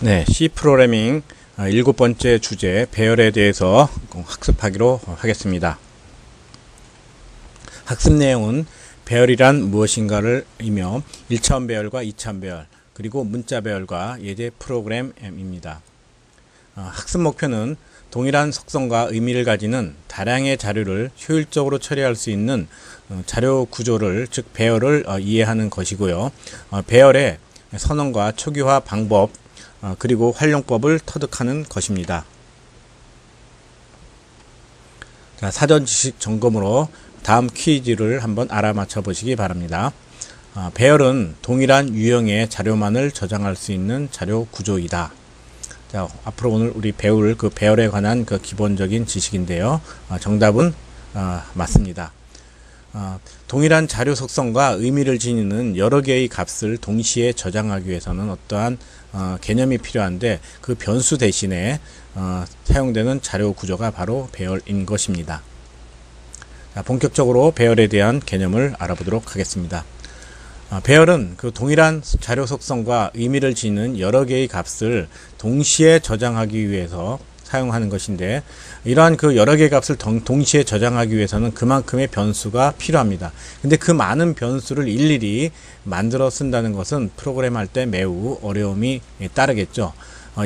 네, C 프로그래밍 7번째 주제 배열에 대해서 학습하기로 하겠습니다. 학습 내용은 배열이란 무엇인가를 이며 1차원 배열과 2차원 배열, 그리고 문자 배열과 예제 프로그램입니다. 학습 목표는 동일한 속성과 의미를 가지는 다량의 자료를 효율적으로 처리할 수 있는 자료 구조를, 즉 배열을 이해하는 것이고요. 배열의 선언과 초기화 방법, 그리고 활용법을 터득하는 것입니다. 자, 사전 지식 점검으로 다음 퀴즈를 한번 알아맞혀 보시기 바랍니다. 배열은 동일한 유형의 자료만을 저장할 수 있는 자료 구조이다. 자, 앞으로 오늘 우리 배울 그 배열에 관한 그 기본적인 지식인데요. 정답은 맞습니다. 동일한 자료 속성과 의미를 지니는 여러 개의 값을 동시에 저장하기 위해서는 어떠한 개념이 필요한데, 그 변수 대신에 사용되는 자료 구조가 바로 배열인 것입니다. 자, 본격적으로 배열에 대한 개념을 알아보도록 하겠습니다. 배열은 그 동일한 자료 속성과 의미를 지니는 여러 개의 값을 동시에 저장하기 위해서 사용하는 것인데, 이러한 그 여러 개의 값을 동시에 저장하기 위해서는 그만큼의 변수가 필요합니다. 근데 그 많은 변수를 일일이 만들어 쓴다는 것은 프로그램 할 때 매우 어려움이 따르겠죠.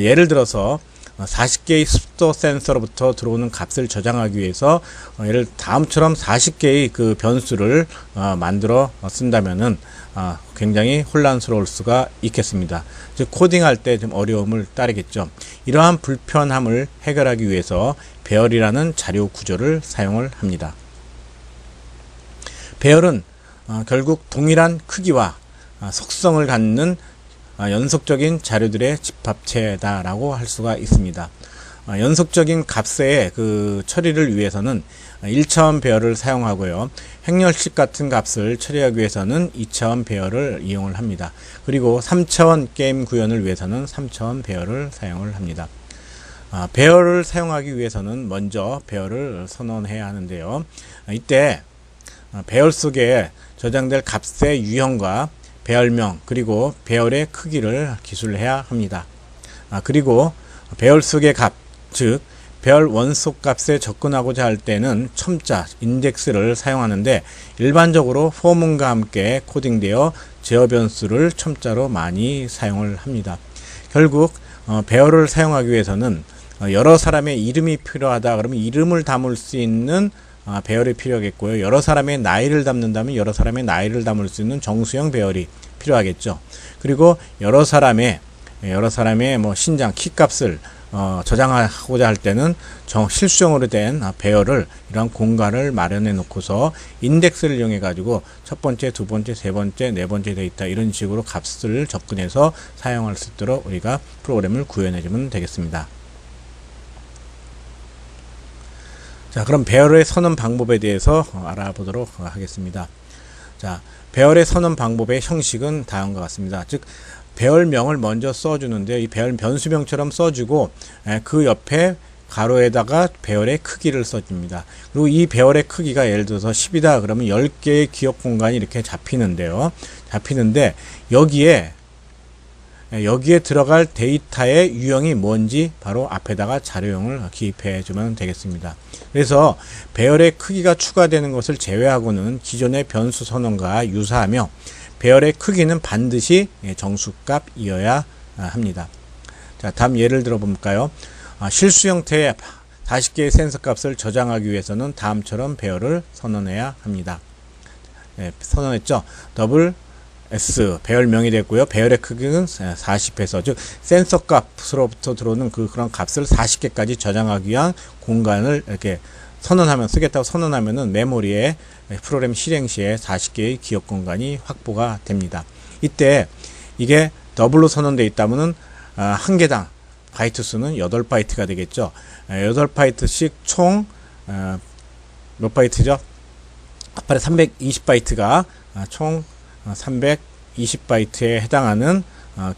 예를 들어서 40개의 습도 센서로부터 들어오는 값을 저장하기 위해서 다음처럼 40개의 그 변수를 만들어 쓴다면은 굉장히 혼란스러울 수가 있겠습니다. 즉 코딩할 때 좀 어려움을 따르겠죠. 이러한 불편함을 해결하기 위해서 배열이라는 자료 구조를 사용을 합니다. 배열은 결국 동일한 크기와 속성을 갖는 연속적인 자료들의 집합체다라고 할 수가 있습니다. 연속적인 값의 그 처리를 위해서는 1차원 배열을 사용하고요. 행렬식 같은 값을 처리하기 위해서는 2차원 배열을 이용을 합니다. 그리고 3차원 게임 구현을 위해서는 3차원 배열을 사용을 합니다. 배열을 사용하기 위해서는 먼저 배열을 선언해야 하는데요. 이때 배열 속에 저장될 값의 유형과 배열명, 그리고 배열의 크기를 기술해야 합니다. 그리고 배열 속의 값, 즉 배열 원소 값에 접근하고자 할 때는 첨자, 인덱스를 사용하는데, 일반적으로 포문과 함께 코딩되어 제어 변수를 첨자로 많이 사용을 합니다. 결국 배열을 사용하기 위해서는 여러 사람의 이름이 필요하다 그러면 이름을 담을 수 있는 배열이 필요하겠고요. 여러 사람의 나이를 담는다면 여러 사람의 나이를 담을 수 있는 정수형 배열이 필요하겠죠. 그리고 여러 사람의 뭐 신장, 키 값을 저장하고자 할 때는 실수형으로 된 배열을, 이런 공간을 마련해 놓고서 인덱스를 이용해 가지고 첫 번째, 두 번째, 세 번째, 네 번째 되어 있다, 이런 식으로 값을 접근해서 사용할 수 있도록 우리가 프로그램을 구현해 주면 되겠습니다. 자, 그럼 배열의 선언 방법에 대해서 알아보도록 하겠습니다. 자, 배열의 선언 방법의 형식은 다음과 같습니다. 즉 배열명을 먼저 써주는데, 이 배열 변수명처럼 써주고 그 옆에 가로에다가 배열의 크기를 써줍니다. 그리고 이 배열의 크기가 예를 들어서 10이다 그러면 10개의 기억 공간이 이렇게 잡히는데 여기에 들어갈 데이터의 유형이 뭔지 바로 앞에다가 자료형을 기입해 주면 되겠습니다. 그래서 배열의 크기가 추가되는 것을 제외하고는 기존의 변수 선언과 유사하며, 배열의 크기는 반드시 정수값이어야 합니다. 자, 다음 예를 들어 볼까요? 실수 형태의 40개의 센서 값을 저장하기 위해서는 다음처럼 배열을 선언해야 합니다. 선언했죠? S 배열명이 됐고요. 배열의 크기는 40해서, 즉 센서 값으로부터 들어오는 그런 값을 40개까지 저장하기 위한 공간을 이렇게 쓰겠다고 선언하면은 메모리에 프로그램 실행 시에 40개의 기억 공간이 확보가 됩니다. 이때 이게 더블로 선언되어 있다면은 한 개당 바이트 수는 8바이트가 되겠죠. 8바이트씩 총 몇 바이트죠? 앞발에 320바이트가 총 320바이트에 해당하는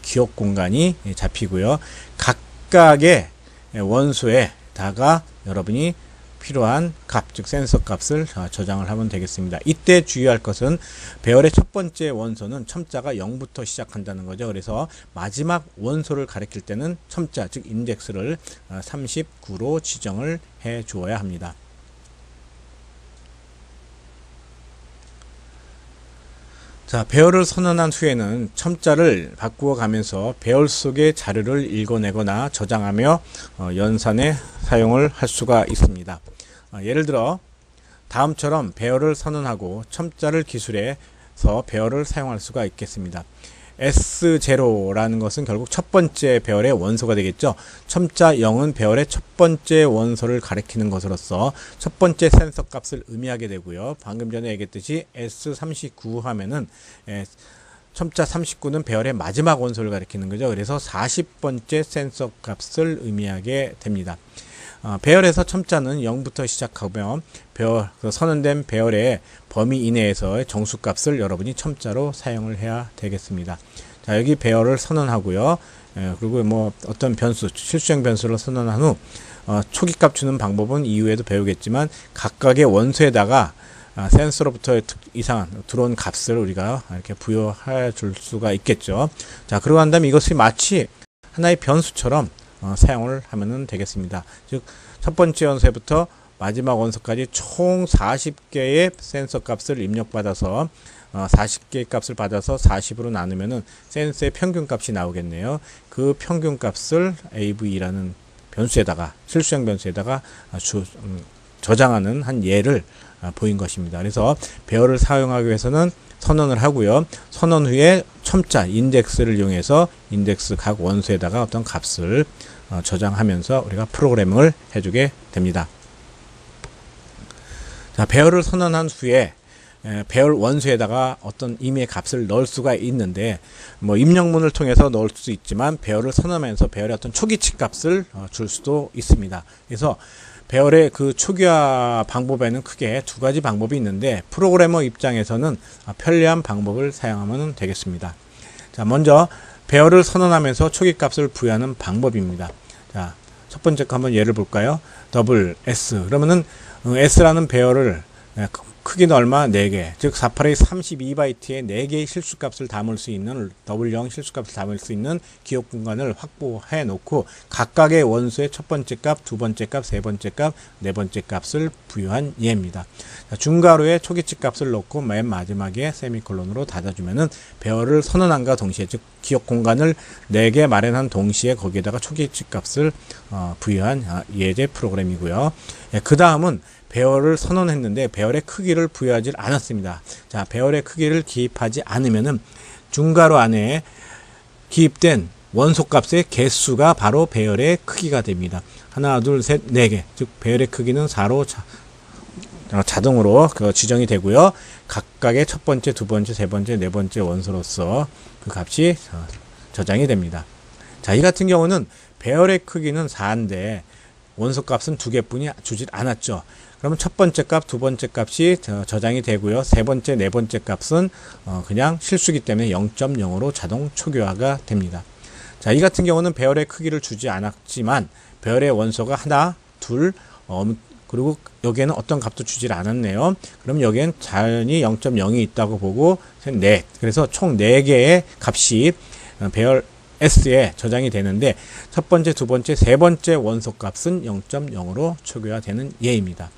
기억 공간이 잡히고요. 각각의 원소에다가 여러분이 필요한 값, 즉 센서 값을 저장을 하면 되겠습니다. 이때 주의할 것은 배열의 첫 번째 원소는 첨자가 0부터 시작한다는 거죠. 그래서 마지막 원소를 가리킬 때는 첨자, 즉 인덱스를 39로 지정을 해 주어야 합니다. 자, 배열을 선언한 후에는 첨자를 바꾸어 가면서 배열 속의 자료를 읽어내거나 저장하며 연산에 사용을 할 수가 있습니다. 예를 들어 다음처럼 배열을 선언하고 첨자를 기술해서 배열을 사용할 수가 있겠습니다. S0라는 것은 결국 첫 번째 배열의 원소가 되겠죠. 첨자 0은 배열의 첫 번째 원소를 가리키는 것으로서 첫 번째 센서 값을 의미하게 되고요. 방금 전에 얘기했듯이 S39 하면은 첨자 39는 배열의 마지막 원소를 가리키는 거죠. 그래서 40번째 센서 값을 의미하게 됩니다. 배열에서 첨자는 0부터 시작하며 선언된 배열의 범위 이내에서의 정수값을 여러분이 첨자로 사용을 해야 되겠습니다. 자, 여기 배열을 선언하고요. 그리고 뭐 어떤 변수, 실수형 변수를 선언한 후 초기값 주는 방법은 이후에도 배우겠지만 각각의 원소에다가 센서로부터 이상한 들어온 값을 우리가 이렇게 부여해 줄 수가 있겠죠. 자, 그러고 난 다음에 이것이 마치 하나의 변수처럼 사용을 하면 되겠습니다. 즉, 첫 번째 원소부터 마지막 원소까지 총 40개의 센서 값을 입력받아서 40개의 값을 받아서 40으로 나누면은 센서의 평균 값이 나오겠네요. 그 평균 값을 AV라는 변수에다가, 실수형 변수에다가 저장하는 한 예를 보인 것입니다. 그래서 배열을 사용하기 위해서는 선언을 하고요. 선언 후에 첨자 인덱스를 이용해서 인덱스 각 원소에다가 어떤 값을 저장하면서 우리가 프로그래밍을 해주게 됩니다. 자, 배열을 선언한 후에 배열 원소에다가 어떤 임의의 값을 넣을 수가 있는데, 뭐 입력문을 통해서 넣을 수 있지만 배열을 선언하면서 배열의 어떤 초기치 값을 줄 수도 있습니다. 그래서 배열의 그 초기화 방법에는 크게 두 가지 방법이 있는데, 프로그래머 입장에서는 편리한 방법을 사용하면 되겠습니다. 자, 먼저 배열을 선언하면서 초기값을 부여하는 방법입니다. 자, 첫 번째 거 한번 예를 볼까요? 더블 S. 그러면은 S라는 배열을 크기는 얼마? 4개. 즉 48의 32바이트에 4개의 실수값을 담을 수 있는, W0 실수값을 담을 수 있는 기억 공간을 확보해 놓고 각각의 원소의 첫 번째 값, 두 번째 값, 세 번째 값, 네 번째 값을 부여한 예입니다. 중괄호에 초기치 값을 넣고 맨 마지막에 세미콜론으로 닫아주면은 배열을 선언함과 동시에, 즉 기억 공간을 4개 마련한 동시에 거기에다가 초기치 값을 부여한 예제 프로그램이고요. 그 다음은 배열을 선언했는데 배열의 크기를 부여하지 않았습니다. 자, 배열의 크기를 기입하지 않으면은 중괄호 안에 기입된 원소값의 개수가 바로 배열의 크기가 됩니다. 하나, 둘, 셋, 4개. 즉 배열의 크기는 4로 자동으로 지정이 되고요. 각각의 첫 번째, 두 번째, 세 번째, 네 번째 원소로서 그 값이 저장이 됩니다. 자, 이 같은 경우는 배열의 크기는 4인데 원소 값은 2개뿐이 주질 않았죠. 그러면 첫 번째 값, 두 번째 값이 저장이 되고요. 세 번째, 네 번째 값은 그냥 실수기 때문에 0.0으로 자동 초기화가 됩니다. 자, 이 같은 경우는 배열의 크기를 주지 않았지만 배열의 원소가 하나, 둘, 그리고 여기에는 어떤 값도 주질 않았네요. 그럼 여기엔 자연히 0.0이 있다고 보고 4. 그래서 총 4개의 값이 배열 S에 저장이 되는데 첫 번째, 두 번째, 세 번째 원소 값은 0.0으로 초기화되는 예입니다.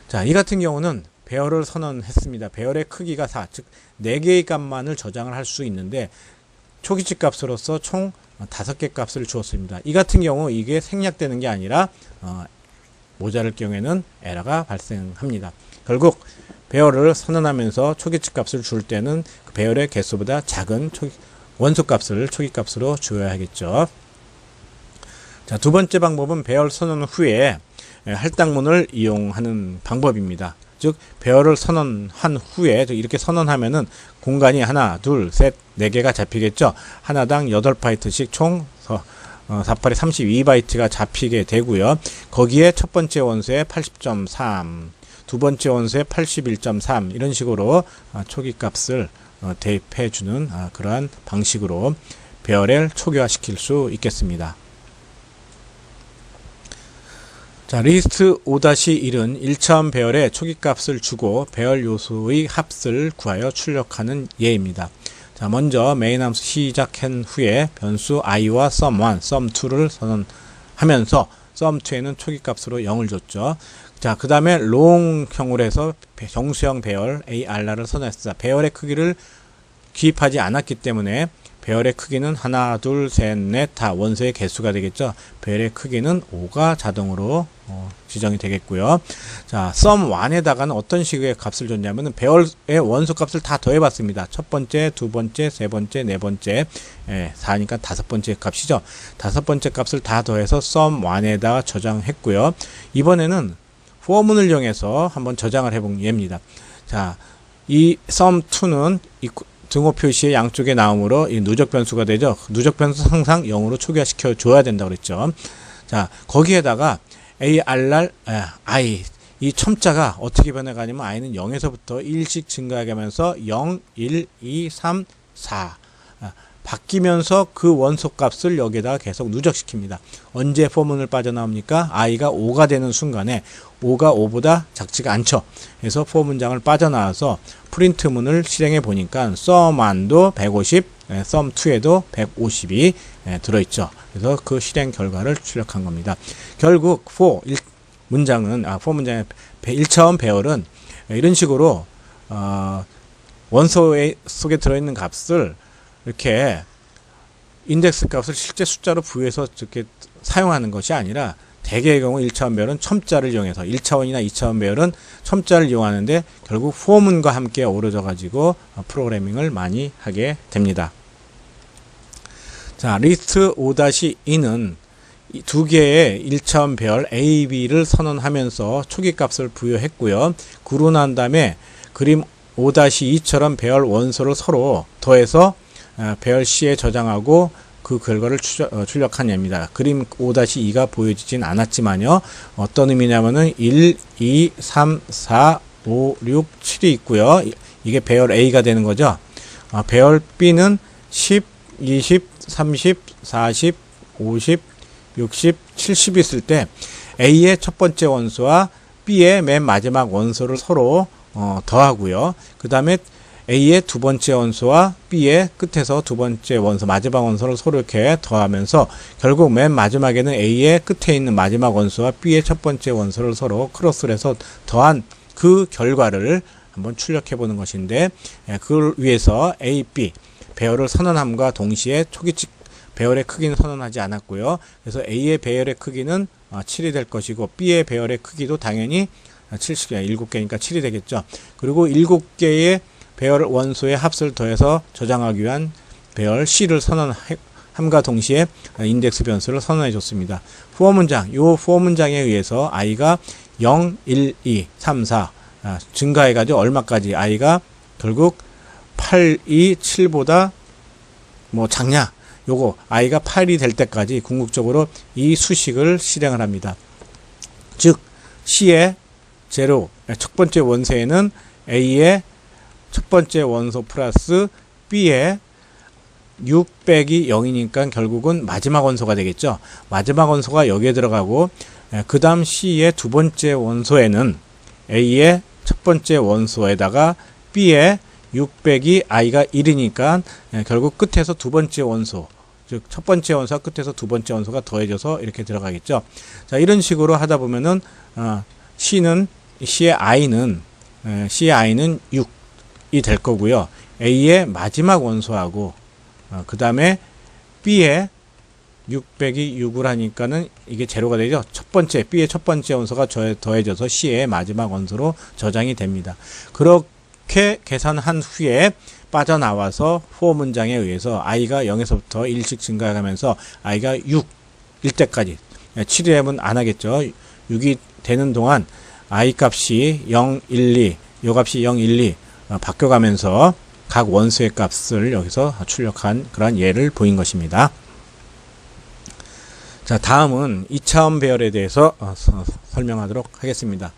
자, 이 같은 경우는 배열을 선언했습니다. 배열의 크기가 4, 즉 4개의 값만을 저장을 할 수 있는데 초기치 값으로서 총 5개 값을 주었습니다. 이 같은 경우 이게 생략되는 게 아니라 모자랄 경우에는 에러가 발생합니다. 결국 배열을 선언하면서 초기치 값을 줄 때는 그 배열의 개수보다 작은 원소 값을 초기 값으로 주어야 하겠죠. 자, 두 번째 방법은 배열 선언 후에 할당문을 이용하는 방법입니다. 즉 배열을 선언한 후에 이렇게 선언하면은 공간이 하나, 둘, 셋, 4개가 잡히겠죠. 하나당 8바이트씩 총 48에 32바이트가 잡히게 되고요. 거기에 첫 번째 원소에 80.3, 두 번째 원소에 81.3 이런 식으로 초기 값을 대입해 주는 그러한 방식으로 배열을 초기화 시킬 수 있겠습니다. 자, 리스트 5-1은 1차원 배열의 초기값을 주고 배열 요소의 합을 구하여 출력하는 예입니다. 자, 먼저 메인 함수 시작한 후에 변수 i와 sum1, sum2를 선언하면서 sum2에는 초기값으로 0을 줬죠. 자, 그 다음에 long형으로 해서 정수형 배열 arr를 선언했습니다. 배열의 크기를 기입하지 않았기 때문에 배열의 크기는 하나, 둘, 셋, 넷 다 원소의 개수가 되겠죠. 배열의 크기는 5가 자동으로 지정이 되겠고요. 자, sum1에다가는 어떤 식의 값을 줬냐면은 배열의 원소 값을 다 더해봤습니다. 첫 번째, 두 번째, 세 번째, 네 번째, 4니까 다섯 번째 값이죠. 다섯 번째 값을 다 더해서 sum1에다가 저장했고요. 이번에는 for문을 이용해서 한번 저장을 해본 예입니다. 자, 이 sum2는 등호 표시의 양쪽에 나오므로 이 누적 변수가 되죠. 누적 변수 항상 0으로 초기화시켜 줘야 된다고 그랬죠. 자, 거기에다가 arr, i, 이 첨자가 어떻게 변해가냐면 i는 0에서부터 1씩 증가하면서 0, 1, 2, 3, 4 바뀌면서 그 원소 값을 여기에다가 계속 누적시킵니다. 언제 포문을 빠져나옵니까? i가 5가 되는 순간에 5가 5보다 작지가 않죠. 그래서 for 문장을 빠져나와서 프린트문을 실행해 보니까 sum1도 150, sum2에도 150이 들어있죠. 그래서 그 실행 결과를 출력한 겁니다. 결국 for 문장의 1차원 배열은 이런 식으로 원소 속에 들어있는 값을 이렇게 인덱스 값을 실제 숫자로 부여해서 이렇게 사용하는 것이 아니라 대개의 경우 1차원 배열은 첨자를 이용해서 1차원이나 2차원 배열은 첨자를 이용하는데 결국 포문과 함께 어우러져 가지고 프로그래밍을 많이 하게 됩니다. 자, 리스트 5-2는 두 개의 1차원 배열 A, B를 선언하면서 초기값을 부여했고요. 그러고 난 다음에 그림 5-2처럼 배열 원소를 서로 더해서 배열 C에 저장하고 그 결과를 출력한 예입니다. 그림 5-2가 보여지진 않았지만요. 어떤 의미냐면은 1, 2, 3, 4, 5, 6, 7이 있고요. 이게 배열 A가 되는 거죠. 배열 B는 10, 20, 30, 40, 50, 60, 70이 있을 때 A의 첫 번째 원소와 B의 맨 마지막 원소를 서로 더하고요. 그 다음에 A의 두 번째 원소와 B의 끝에서 두 번째 원소, 마지막 원소를 서로 이렇게 더하면서 결국 맨 마지막에는 A의 끝에 있는 마지막 원소와 B의 첫 번째 원소를 서로 크로스를 해서 더한 그 결과를 한번 출력해 보는 것인데, 그걸 위해서 A, B 배열을 선언함과 동시에 초기칙 배열의 크기는 선언하지 않았고요. 그래서 A의 배열의 크기는 7이 될 것이고 B의 배열의 크기도 당연히 7개니까 7이 되겠죠. 그리고 7개의 배열 원소의 합을 더해서 저장하기 위한 배열 C를 선언함과 동시에 인덱스 변수를 선언해 줬습니다. for 문장, 요 for 문장에 의해서 i가 0, 1, 2, 3, 4 증가해가지고 얼마까지 i가 결국 8, 2, 7보다 뭐 작냐, 요거 i가 8이 될 때까지 궁극적으로 이 수식을 실행을 합니다. 즉 C의 제로, 첫 번째 원소에는 A의 첫 번째 원소 플러스 B의 6 빼기 0이니까 결국은 마지막 원소가 되겠죠. 마지막 원소가 여기에 들어가고, 그 다음 C의 두 번째 원소에는 A의 첫 번째 원소에다가 B의 6 빼기 i가 1이니까 결국 끝에서 두 번째 원소, 즉 첫 번째 원소와 끝에서 두 번째 원소가 더해져서 이렇게 들어가겠죠. 자, 이런 식으로 하다 보면은 C의 i는 6이 될 거고요. A의 마지막 원소하고 그 다음에 B의 6 빼기 6을 하니까는 이게 제로가 되죠. B의 첫 번째 원소가 더해져서 C의 마지막 원소로 저장이 됩니다. 그렇게 계산한 후에 빠져나와서 for 문장에 의해서 i가 0에서부터 1씩 증가하면서 i가 6일 때까지, 7이라면 안 하겠죠. 6이 되는 동안 i 값이 0, 1, 2, 요 값이 0, 1, 2 바뀌어가면서 각 원소의 값을 여기서 출력한 그런 예를 보인 것입니다. 자, 다음은 2차원 배열에 대해서 설명하도록 하겠습니다.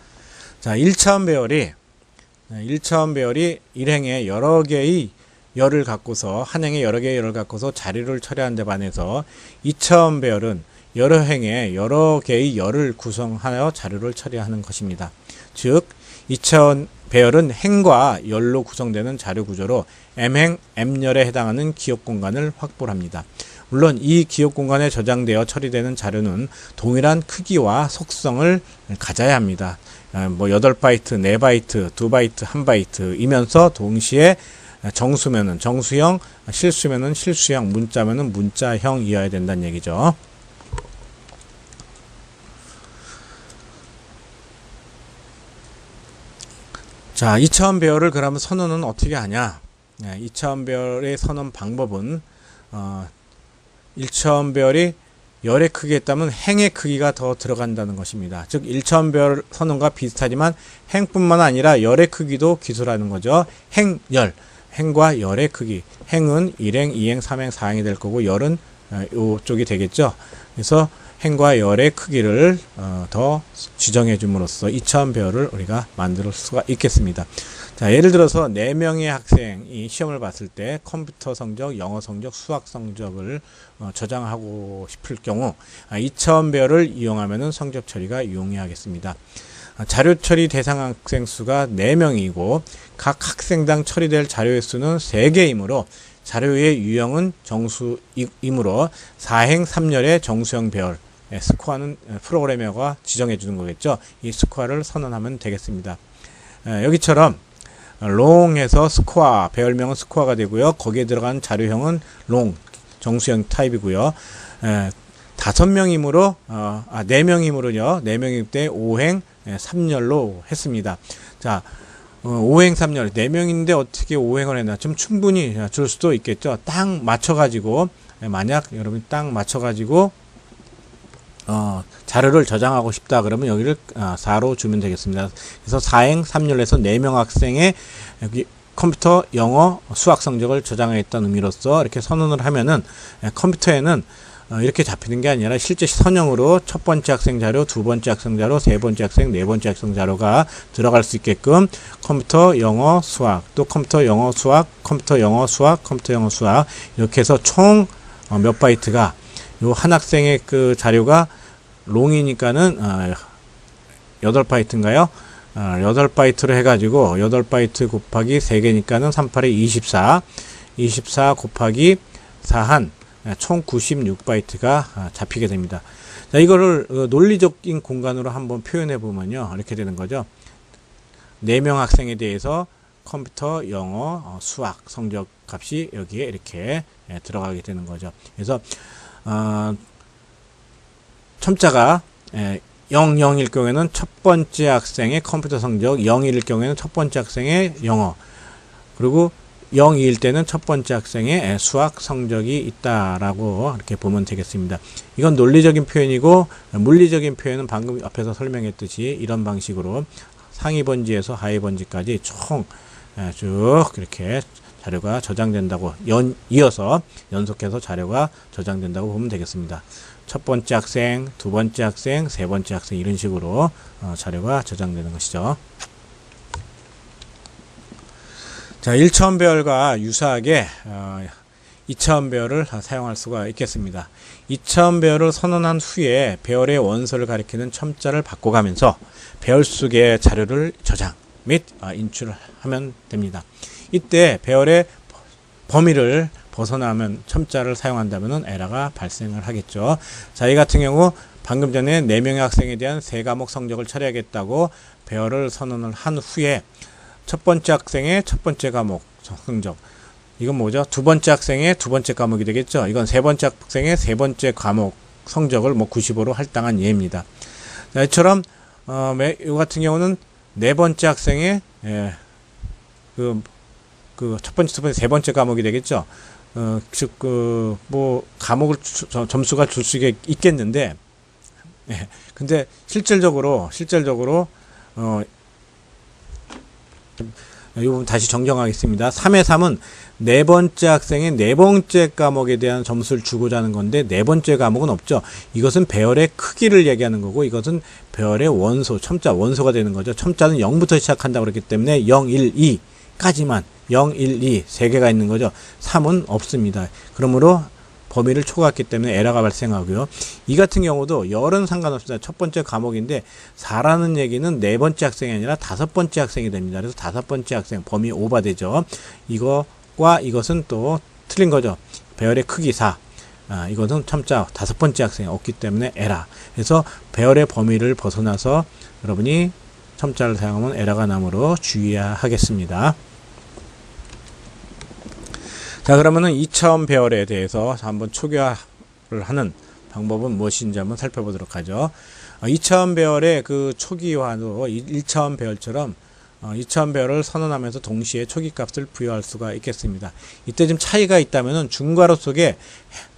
자, 1차원 배열이 일행의 여러 개의 열을 갖고서, 한 행의 여러 개의 열을 갖고서 자료를 처리하는 데 반해서 2차원 배열은 여러 행에 여러 개의 열을 구성하여 자료를 처리하는 것입니다. 즉 2차원 배열은 행과 열로 구성되는 자료 구조로 M행, M열에 해당하는 기억 공간을 확보를 합니다. 물론 이 기억 공간에 저장되어 처리되는 자료는 동일한 크기와 속성을 가져야 합니다. 8바이트, 4바이트, 2바이트, 1바이트이면서 동시에 정수면은 정수형, 실수면은 실수형, 문자면은 문자형이어야 된다는 얘기죠. 자, 2차원 배열을 그러면 선언은 어떻게 하냐? 2차원 배열의 선언 방법은 1차원 배열이 열의 크기에 따르면 행의 크기가 더 들어간다는 것입니다. 즉 1차원 배열 선언과 비슷하지만 행뿐만 아니라 열의 크기도 기술하는 거죠. 행, 열, 행과 열의 크기. 행은 1행, 2행, 3행, 4행이 될 거고 열은 이쪽이 되겠죠. 그래서 행과 열의 크기를 더 지정해 줌으로써 2차원 배열을 우리가 만들 수가 있겠습니다. 자, 예를 들어서 4명의 학생이 시험을 봤을 때 컴퓨터 성적, 영어 성적, 수학 성적을 저장하고 싶을 경우 2차원 배열을 이용하면 성적 처리가 용이하겠습니다. 자료 처리 대상 학생 수가 4명이고 각 학생당 처리될 자료의 수는 3개이므로 자료의 유형은 정수이므로 4행 3열의 정수형 배열, 스코어는 프로그래머가 지정해 주는 거겠죠. 이 스코어를 선언하면 되겠습니다. 여기처럼 롱에서 스코어, 배열명은 스코어가 되고요. 거기에 들어간 자료형은 롱, 정수형 타입이고요. 5명이므로 4명이므로요. 4명일 때 5행 3열로 했습니다. 자, 5행 3열 4명인데 어떻게 5행을 했나? 좀 충분히 줄 수도 있겠죠. 딱 맞춰가지고 만약 여러분이 딱 맞춰가지고 자료를 저장하고 싶다 그러면 여기를 4로 주면 되겠습니다. 그래서 4행 3열에서 4명 학생의 여기 컴퓨터 영어 수학 성적을 저장했다는 의미로서 이렇게 선언을 하면은 컴퓨터에는 이렇게 잡히는 게 아니라 실제 선형으로 첫 번째 학생 자료, 두 번째 학생 자료, 세 번째 학생, 네 번째 학생 자료가 들어갈 수 있게끔 컴퓨터 영어 수학, 또 컴퓨터 영어 수학, 컴퓨터 영어 수학, 컴퓨터 영어 수학 이렇게 해서 총 몇 바이트가 요 한 학생의 그 자료가 롱이니까는 8바이트인가요? 8바이트로 해가지고 8바이트 곱하기 3개니까는 38에 24 24 곱하기 4한 총 96바이트가 잡히게 됩니다. 자, 이거를 논리적인 공간으로 한번 표현해 보면요. 이렇게 되는 거죠. 4명 학생에 대해서 컴퓨터, 영어, 수학 성적 값이 여기에 이렇게 들어가게 되는 거죠. 그래서 첨자가 00일 경우에는 첫 번째 학생의 컴퓨터 성적, 01일 경우에는 첫 번째 학생의 영어, 그리고 02일 때는 첫 번째 학생의 수학 성적이 있다라고 이렇게 보면 되겠습니다. 이건 논리적인 표현이고 물리적인 표현은 방금 앞에서 설명했듯이 이런 방식으로 상위 번지에서 하위 번지까지 총 쭉 이렇게 자료가 저장된다고 이어서 연속해서 자료가 저장된다고 보면 되겠습니다. 첫 번째 학생, 두 번째 학생, 세 번째 학생 이런 식으로 자료가 저장되는 것이죠. 자, 1차원 배열과 유사하게 2차원 배열을 사용할 수가 있겠습니다. 2차원 배열을 선언한 후에 배열의 원소를 가리키는 첨자를 바꿔가면서 배열 속의 자료를 저장 및 인출하면 됩니다. 이때 배열의 범위를 벗어나면 첨자를 사용한다면 에러가 발생을 하겠죠. 자, 이 같은 경우 방금 전에 4명의 학생에 대한 3과목 성적을 처리하겠다고 배열을 선언을 한 후에 첫 번째 학생의 첫 번째 과목 성적, 이건 뭐죠? 두 번째 학생의 두 번째 과목이 되겠죠. 이건 세 번째 학생의 세 번째 과목 성적을 95로 할당한 예입니다. 자, 이처럼 이 같은 경우는 네 번째 학생의 첫 번째, 두 번째, 세 번째 과목이 되겠죠. 즉 뭐 과목을 점수가 줄 수 있겠는데, 근데 실질적으로 이 부분 다시 정정하겠습니다. 3의 3은 네 번째 학생의 네 번째 과목에 대한 점수를 주고자 하는 건데, 네 번째 과목은 없죠. 이것은 배열의 크기를 얘기하는 거고, 이것은 배열의 원소, 첨자, 원소가 되는 거죠. 첨자는 0부터 시작한다고 그랬기 때문에 0, 1, 2까지만 0, 1, 2 세 개가 있는 거죠. 3은 없습니다. 그러므로 범위를 초과했기 때문에 에러가 발생하고요. 이 같은 경우도 열은 상관없습니다. 첫 번째 과목인데 4라는 얘기는 네 번째 학생이 아니라 다섯 번째 학생이 됩니다. 그래서 다섯 번째 학생 범위 오버되죠. 이것과 이것은 또 틀린 거죠. 배열의 크기 4. 이것은 첨자 다섯 번째 학생이 없기 때문에 에러. 그래서 배열의 범위를 벗어나서 여러분이 첨자를 사용하면 에러가 나므로 주의해야 하겠습니다. 자, 그러면은 2차원 배열에 대해서 한번 초기화를 하는 방법은 무엇인지 한번 살펴보도록 하죠. 2차원 배열의 그 초기화도 1차원 배열처럼 2차원 배열을 선언하면서 동시에 초기값을 부여할 수가 있겠습니다. 이때 좀 차이가 있다면은 중괄호 속에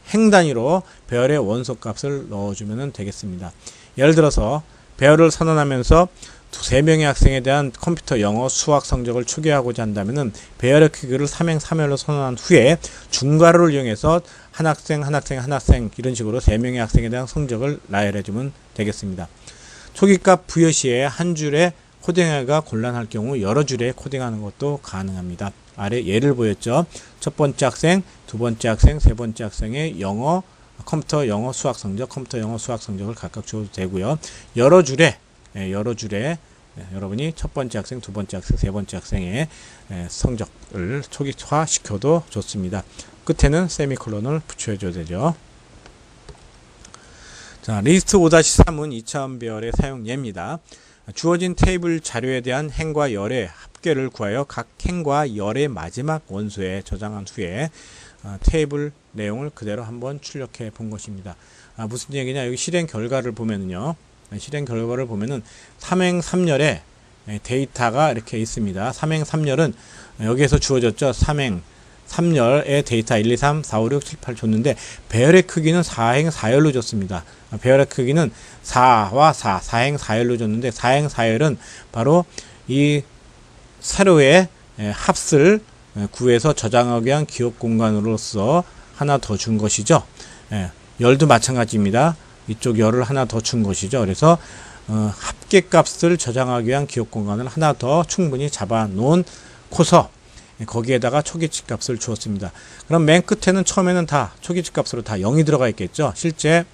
행 단위로 배열의 원소값을 넣어주면 되겠습니다. 예를 들어서 배열을 선언하면서 3명의 학생에 대한 컴퓨터, 영어, 수학 성적을 초기화하고자 한다면은 배열의 크기를 3행 3열로 선언한 후에 중괄호를 이용해서 한 학생 이런 식으로 3명의 학생에 대한 성적을 나열해주면 되겠습니다. 초기값 부여 시에 한 줄에 코딩하기가 곤란할 경우 여러 줄에 코딩하는 것도 가능합니다. 아래 예를 보였죠. 첫 번째 학생, 두 번째 학생, 세 번째 학생의 영어, 컴퓨터, 영어, 수학 성적, 컴퓨터, 영어, 수학 성적을 각각 주어도 되고요. 여러 줄에 여러분이 첫 번째 학생, 두 번째 학생, 세 번째 학생의 성적을 초기화 시켜도 좋습니다. 끝에는 세미콜론을 붙여줘야 되죠. 자, 리스트 5-3은 2차원 배열의 사용 예입니다. 주어진 테이블 자료에 대한 행과 열의 합계를 구하여 각 행과 열의 마지막 원소에 저장한 후에 테이블 내용을 그대로 한번 출력해 본 것입니다. 무슨 얘기냐? 여기 실행 결과를 보면은요. 실행 결과를 보면은 3행 3열에 데이터가 이렇게 있습니다. 3행 3열은 여기에서 주어졌죠. 3행 3열의 데이터 1, 2, 3, 4, 5, 6, 7, 8 줬는데 배열의 크기는 4행 4열로 줬습니다. 배열의 크기는 4와 4, 4행 4열로 줬는데 4행 4열은 바로 이 사료의 합을 구해서 저장하기 위한 기억 공간으로서 하나 더 준 것이죠. 열도 마찬가지입니다. 이쪽 열을 하나 더 준 것이죠. 그래서 합계값을 저장하기 위한 기억 공간을 하나 더 충분히 잡아 놓고서 거기에다가 초기치 값을 주었습니다. 그럼 맨 끝에는 처음에는 다 초기치 값으로 다 0이 들어가 있겠죠. 실제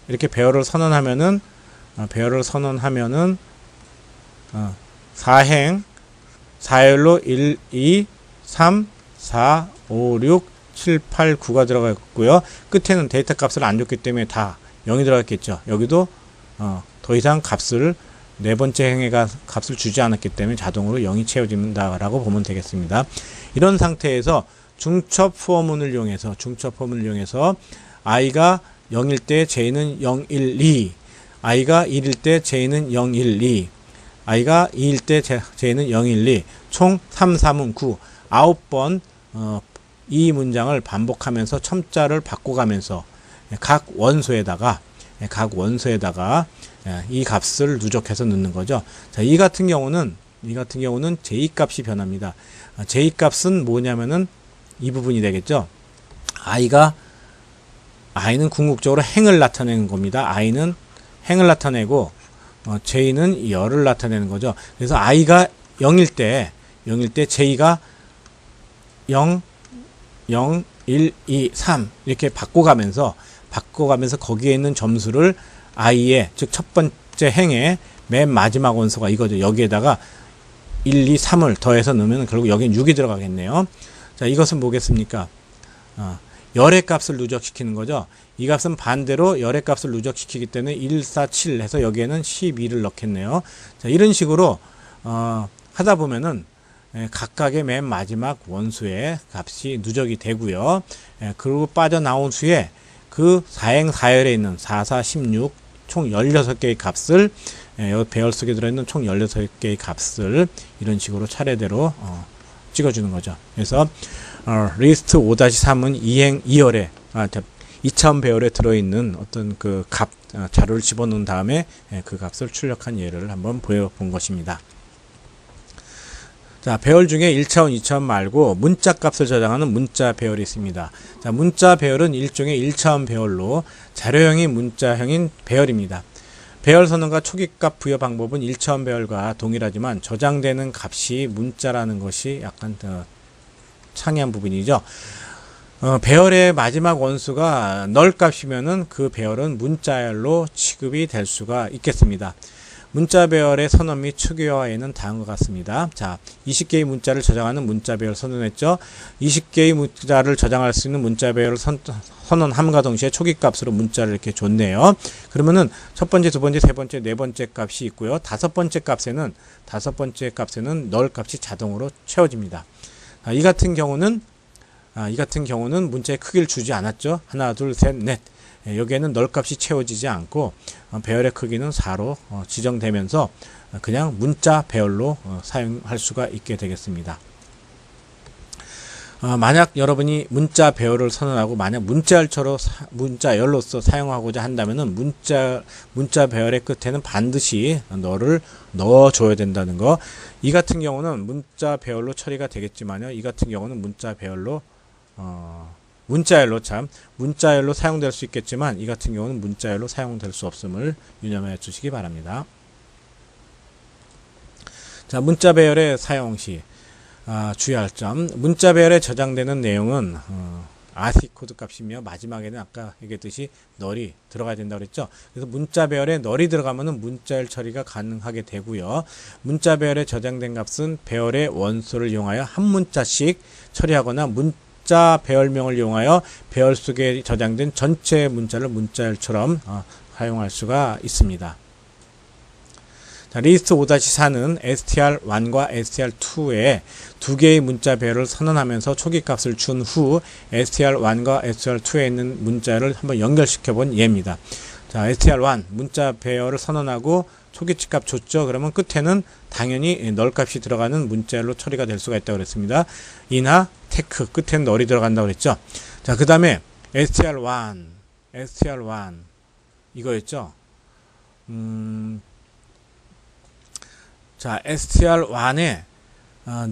이렇게 배열을 선언하면은 4행 4열로 1, 2, 3, 4, 5, 6, 7, 8, 9가 들어가 있고요. 끝에는 데이터 값을 안 줬기 때문에 다 0이 들어갔겠죠. 여기도 더 이상 값을 네 번째 행의 값을 주지 않았기 때문에 자동으로 0이 채워진다라고 보면 되겠습니다. 이런 상태에서 중첩 포문을 이용해서 i가 0일 때 j는 0, 1, 2, i가 1일 때 j는 0, 1, 2, i가 2일 때 j는 0, 1, 2, 총 3, 3은 9, 9번 이 문장을 반복하면서 첨자를 바꿔가면서 각 원소에다가 이 값을 누적해서 넣는 거죠. 자, 이 같은 경우는 j 값이 변합니다. j 값은 뭐냐면은 이 부분이 되겠죠. i는 궁극적으로 행을 나타내는 겁니다. i는 행을 나타내고 j는 열을 나타내는 거죠. 그래서 i가 0일 때 j가 0, 0, 1, 2, 3 이렇게 바꿔가면서 거기에 있는 점수를 i의 즉 첫 번째 행의 맨 마지막 원소가 이거죠. 여기에다가 1, 2, 3을 더해서 넣으면 결국 여기는 6이 들어가겠네요. 자, 이것은 뭐겠습니까? 열의 값을 누적시키는 거죠. 이 값은 반대로 열의 값을 누적시키기 때문에 1, 4, 7 해서 여기에는 12를 넣겠네요. 자, 이런 식으로 하다 보면은 각각의 맨 마지막 원소의 값이 누적이 되고요. 그리고 빠져나온 후에 그 4행 4열에 있는 4, 4, 16 총 16개의 값을 여기 배열 속에 들어있는 총 16개의 값을 이런 식으로 차례대로 찍어주는 거죠. 그래서 리스트 5-3은 2행 2열에 2차원 배열에 들어있는 어떤 그 값 자료를 집어넣은 다음에 그 값을 출력한 예를 한번 보여본 것입니다. 자, 배열 중에 1차원, 2차원 말고 문자 값을 저장하는 문자 배열이 있습니다. 자, 문자 배열은 일종의 1차원 배열로 자료형이 문자형인 배열입니다. 배열 선언과 초기값 부여 방법은 1차원 배열과 동일하지만 저장되는 값이 문자라는 것이 약간 더 창의한 부분이죠. 배열의 마지막 원수가 널 값이면은 그 배열은 문자열로 취급이 될 수가 있겠습니다. 문자 배열의 선언 및 추계화에는 다음과 같습니다. 자, 20개의 문자를 저장하는 문자 배열 선언했죠. 20개의 문자를 저장할 수 있는 문자 배열을 선언함과 동시에 초기 값으로 문자를 이렇게 줬네요. 그러면은 첫 번째, 두 번째, 세 번째, 네 번째 값이 있고요. 다섯 번째 값에는 널 값이 자동으로 채워집니다. 이 같은 경우는 문자의 크기를 주지 않았죠. 하나, 둘, 셋, 넷. 여기에는 널 값이 채워지지 않고 배열의 크기는 4로 지정되면서 그냥 문자 배열로 사용할 수가 있게 되겠습니다. 만약 여러분이 문자 배열을 선언하고 만약 문자열로서 사용하고자 한다면은 문자 배열의 끝에는 반드시 너를 넣어줘야 된다는 거. 이 같은 경우는 문자 배열로 처리가 되겠지만요. 이 같은 경우는 문자열로 사용될 수 있겠지만 이 같은 경우는 문자열로 사용될 수 없음을 유념해 주시기 바랍니다. 자, 문자 배열의 사용 시 주의할 점. 문자 배열에 저장되는 내용은 RC 코드 값이며 마지막에는 아까 얘기했듯이 널이 들어가야 된다고 그랬죠. 그래서 문자 배열에 널이 들어가면은 문자열 처리가 가능하게 되고요. 문자 배열에 저장된 값은 배열의 원소를 이용하여 한 문자씩 처리하거나 문자 배열명을 이용하여 배열 속에 저장된 전체 문자를 문자열처럼 사용할 수가 있습니다. 자, 리스트 5-4는 str1과 str2에 두 개의 문자 배열을 선언하면서 초기 값을 준 후 str1과 str2에 있는 문자를 한번 연결시켜 본 예입니다. 자, str1 문자 배열을 선언하고 초기치 값 줬죠. 그러면 끝에는 당연히 널 값이 들어가는 문자열로 처리가 될 수가 있다고 그랬습니다. 이나 테크 끝에는 널이 들어간다고 그랬죠. 자, 그 다음에 str1 이거였죠. 자, str1에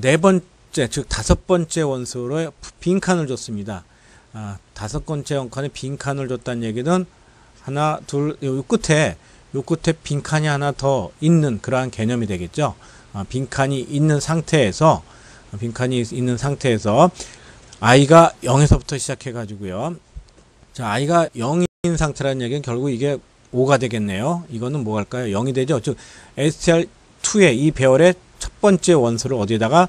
네 번째, 즉 다섯 번째 원소로 빈칸을 줬습니다. 다섯 번째 원칸에 빈칸을 줬다는 얘기는 하나, 둘, 요 끝에 빈칸이 하나 더 있는 그러한 개념이 되겠죠. 빈칸이 있는 상태에서 i가 0에서부터 시작해 가지고요. 자, i가 0인 상태라는 얘기는 결국 이게 5가 되겠네요. 이거는 뭐 할까요? 0이 되죠. 즉 str2의 이 배열의 첫 번째 원소를 어디에다가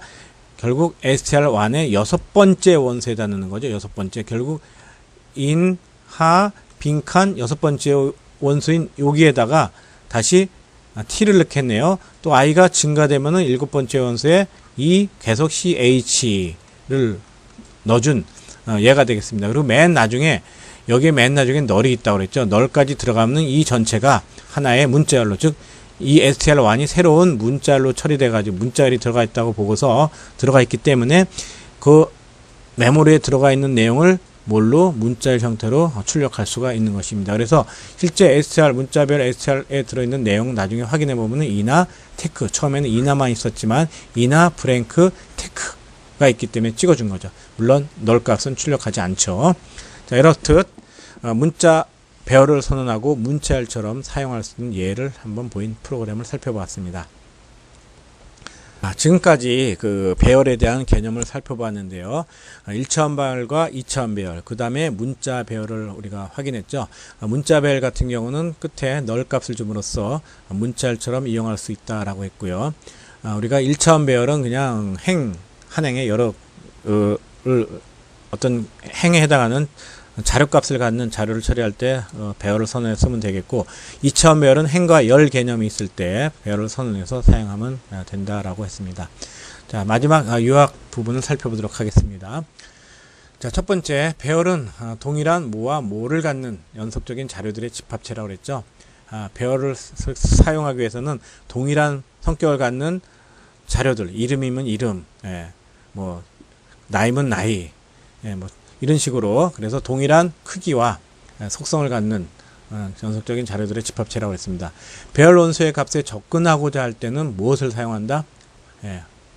결국 str1의 여섯 번째 원소에다 넣는 거죠. 여섯 번째. 결국 인, 하, 빈칸 여섯 번째 원소인 여기에다가 다시 t를 넣겠네요. 또 i가 증가되면은 일곱 번째 원소에 이 계속 ch를 넣어준 얘가 되겠습니다. 그리고 여기에 맨 나중에 널이 있다고 그랬죠. 널까지 들어가면 이 전체가 하나의 문자열로, 즉 이 str1이 새로운 문자열로 처리돼 가지고 문자열이 들어가 있다고 보고서 들어가 있기 때문에 그 메모리에 들어가 있는 내용을 뭘로 문자열 형태로 출력할 수가 있는 것입니다. 그래서 실제 문자별 str에 들어있는 내용 나중에 확인해 보면은 이나 테크, 처음에는 이나만 있었지만 이나 브랭크 테크가 있기 때문에 찍어준 거죠. 물론 널 값은 출력하지 않죠. 자, 이렇듯 문자 배열을 선언하고 문자열처럼 사용할 수 있는 예를 한번 보인 프로그램을 살펴보았습니다. 지금까지 그 배열에 대한 개념을 살펴봤는데요. 1차원 배열과 2차원 배열, 그 다음에 문자 배열을 우리가 확인했죠. 문자 배열 같은 경우는 끝에 널 값을 줌으로써 문자열처럼 이용할 수 있다라고 했고요. 우리가 1차원 배열은 그냥 한 행의 여러 어떤 행에 해당하는 자료값을 갖는 자료를 처리할 때 배열을 선언해 쓰면 되겠고, 2차원 배열은 행과 열 개념이 있을 때 배열을 선언해서 사용하면 된다라고 했습니다. 자, 마지막 요약 부분을 살펴보도록 하겠습니다. 자, 첫 번째, 배열은 동일한 모와 모를 갖는 연속적인 자료들의 집합체라고 그랬죠. 배열을 사용하기 위해서는 동일한 성격을 갖는 자료들, 이름이면 이름, 뭐 나이면 나이, 뭐 이런 식으로, 그래서 동일한 크기와 속성을 갖는 연속적인 자료들의 집합체라고 했습니다. 배열 원소의 값에 접근하고자 할 때는 무엇을 사용한다?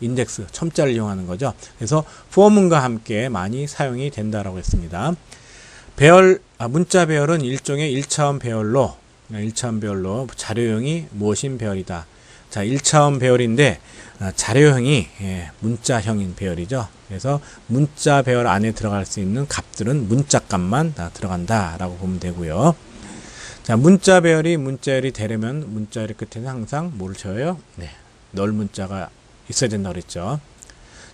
인덱스, 첨자를 이용하는 거죠. 그래서 포문과 함께 많이 사용이 된다라고 했습니다. 문자 배열은 일종의 1차원 배열로 자료형이 무엇인 배열이다. 자, 1차원 배열인데 자료형이 문자형인 배열이죠. 그래서 문자 배열 안에 들어갈 수 있는 값들은 문자 값만 다 들어간다라고 보면 되고요. 자, 문자 배열이 되려면 문자열의 끝에는 항상 뭐를 쳐요? 네, 널 문자가 있어야 된다고 그랬죠.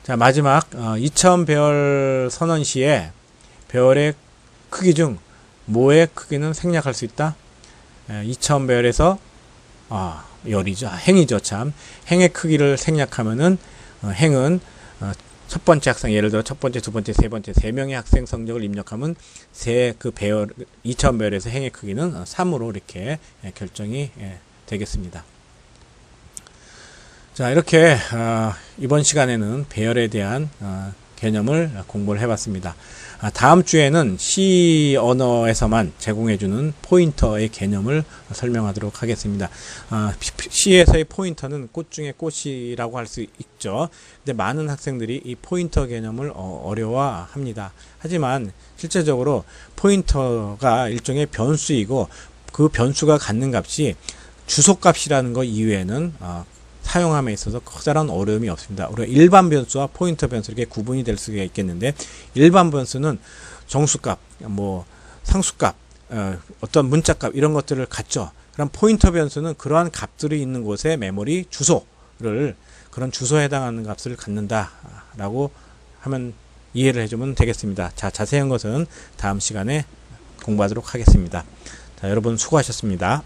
자, 마지막 2차원 배열 선언 시에 배열의 크기 중 뭐의 크기는 생략할 수 있다? 2차원 배열에서 열이죠. 행이죠. 참. 행의 크기를 생략하면은 행은 첫 번째 학생, 예를 들어 첫 번째, 두 번째, 세 번째, 세 명의 학생 성적을 입력하면 그 배열, 2차원 배열에서 행의 크기는 3으로 이렇게 결정이 되겠습니다. 자, 이렇게 이번 시간에는 배열에 대한 개념을 공부를 해봤습니다. 다음 주에는 C 언어에서만 제공해주는 포인터의 개념을 설명하도록 하겠습니다. C에서의 포인터는 꽃 중에 꽃이라고 할 수 있죠. 근데 많은 학생들이 이 포인터 개념을 어려워합니다. 하지만 실제적으로 포인터가 일종의 변수이고 그 변수가 갖는 값이 주소값이라는 것 이외에는 사용함에 있어서 커다란 어려움이 없습니다. 우리가 일반 변수와 포인터 변수 이렇게 구분이 될 수가 있겠는데, 일반 변수는 정수값, 상수값, 어떤 문자값 이런 것들을 갖죠. 그럼 포인터 변수는 그러한 값들이 있는 곳에 메모리 주소를, 그런 주소에 해당하는 값을 갖는다라고 하면 이해를 해주면 되겠습니다. 자, 자세한 것은 다음 시간에 공부하도록 하겠습니다. 자, 여러분 수고하셨습니다.